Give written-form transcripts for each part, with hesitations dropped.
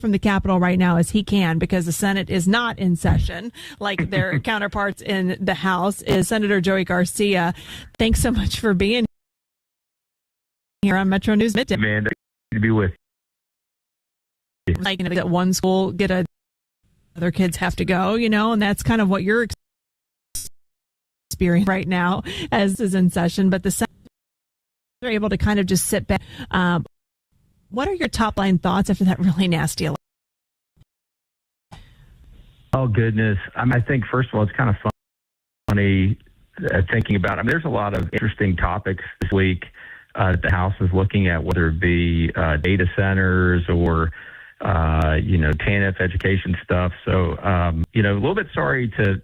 from the Capitol right now as he can, because the Senate is not in session like their counterparts in the House, is Senator Joey Garcia. Thanks so much for being here on Metro News Midday. Man, to be with you. Like, at one school, other kids have to go, and that's kind of what you're experiencing right now as is in session. But the Senate are able to kind of just sit back. What are your top line thoughts after that really nasty election? Oh, goodness. I think, first of all, it's kind of funny thinking about there's a lot of interesting topics this week that the House is looking at, whether it be data centers or, TANF education stuff. So, a little bit sorry to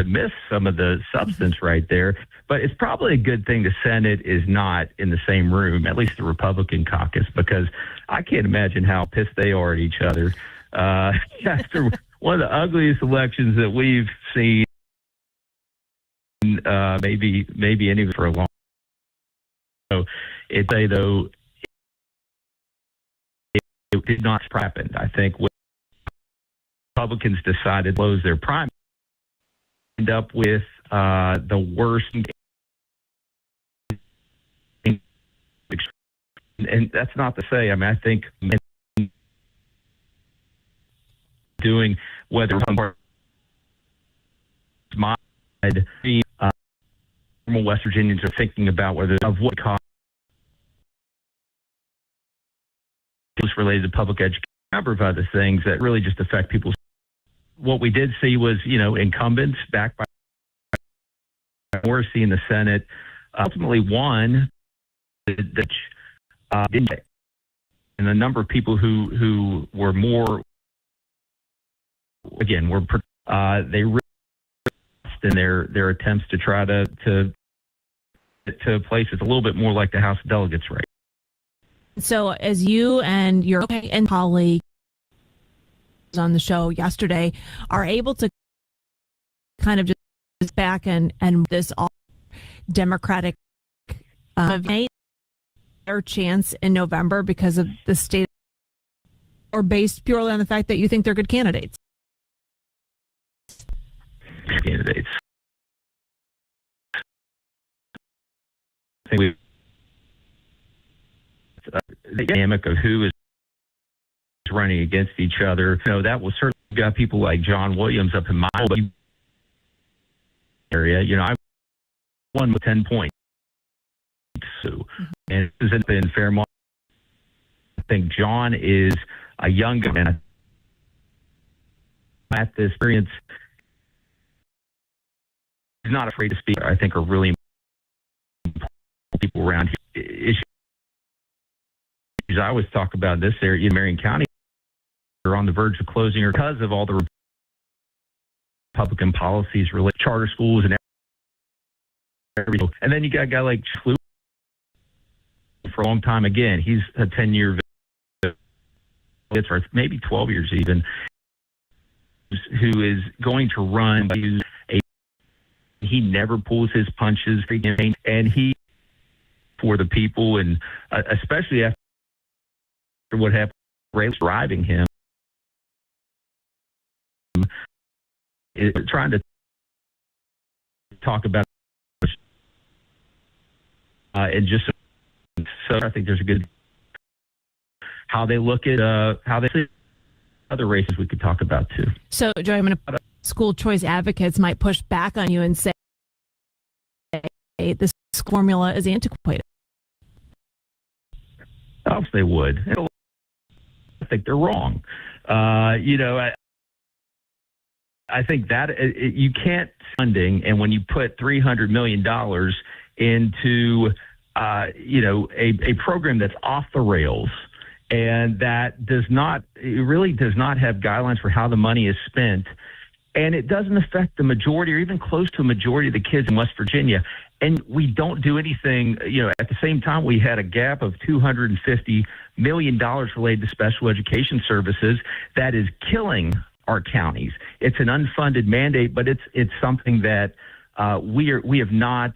miss some of the substance right there. But it's probably a good thing the Senate is not in the same room, at least the Republican caucus, because I can't imagine how pissed they are at each other. After one of the ugliest elections that we've seen, maybe any for a long time. So it did not happen. I think when Republicans decided to close their primary, end up with the worst. And that's not to say, I think doing whether my normal West Virginians are thinking about whether of what cost related to public education, a number of other things that really just affect people's. What we did see was, incumbents backed by Morrissey in the Senate ultimately won. And a number of people who were more, again, they really in their attempts to try to places a little bit more like the House of Delegates, right? So as you and your colleague on the show yesterday are able to kind of just back and this all Democratic their chance in November because of the state, or based purely on the fact that you think they're good candidates? Candidates. I think the dynamic of who is running against each other. That was certainly got people like John Williams up in my area. I won with 10 points. So, and it was in Fairmont. I think John is a young guy at this experience. He's not afraid to speak. I think are really important people around here. Issues I always talk about in this area in Marion County are on the verge of closing because of all the Republican policies related to charter schools and everything. And then you got a guy like Flew for a long time. Again, he's a 10-year or maybe 12 years even, who is going to run he never pulls his punches, and he for the people, and especially after what happened, Ray driving him, is trying to talk about and just so I think there's a good how they look at how they see other races we could talk about too. So, Joey, I'm going to school choice advocates might push back on you and say this formula is antiquated. Oh, they would. I think they're wrong. I think that you can't funding, and when you put $300 million into a program that's off the rails and that really does not have guidelines for how the money is spent, and it doesn't affect the majority or even close to a majority of the kids in West Virginia. And we don't do anything, at the same time we had a gap of $250 million related to special education services that is killing our counties. It's an unfunded mandate, but it's something that we have not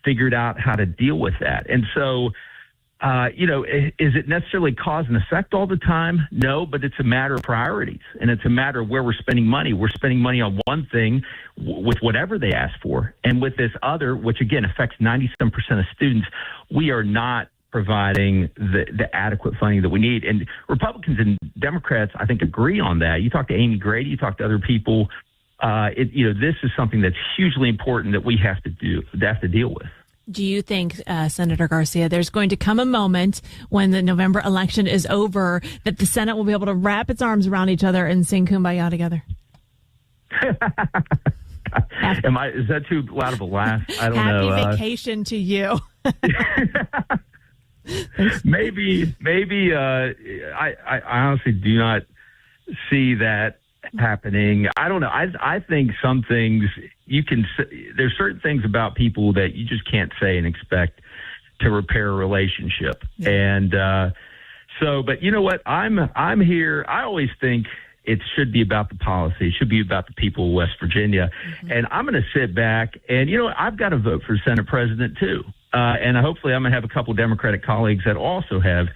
figured out how to deal with that. And so is it necessarily cause and effect all the time? No, but it's a matter of priorities, and it's a matter of where we're spending money. We're spending money on one thing with whatever they ask for, and with this other, which again affects 97% of students, we are not providing the adequate funding that we need. And Republicans and Democrats, I think, agree on that. You talk to Amy Grady, you talk to other people. This is something that's hugely important that we have to deal with. Do you think, Senator Garcia, there's going to come a moment when the November election is over that the Senate will be able to wrap its arms around each other and sing Kumbaya together? Is that too loud of a laugh? I don't know. Happy vacation to you. Maybe. I honestly do not see that happening. I don't know. I think some things there's certain things about people that you just can't say and expect to repair a relationship. And but you know what? I'm here. I always think it should be about the policy. It should be about the people of West Virginia. Mm-hmm. And I'm going to sit back and, I've got to vote for Senate President too. And hopefully I'm going to have a couple Democratic colleagues that also have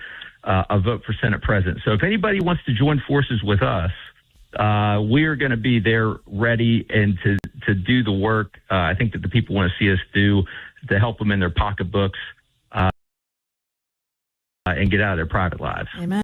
a vote for Senate President. So if anybody wants to join forces with us, we're going to be there ready and to do the work. I think that the people want to see us do to help them in their pocketbooks and get out of their private lives. Amen.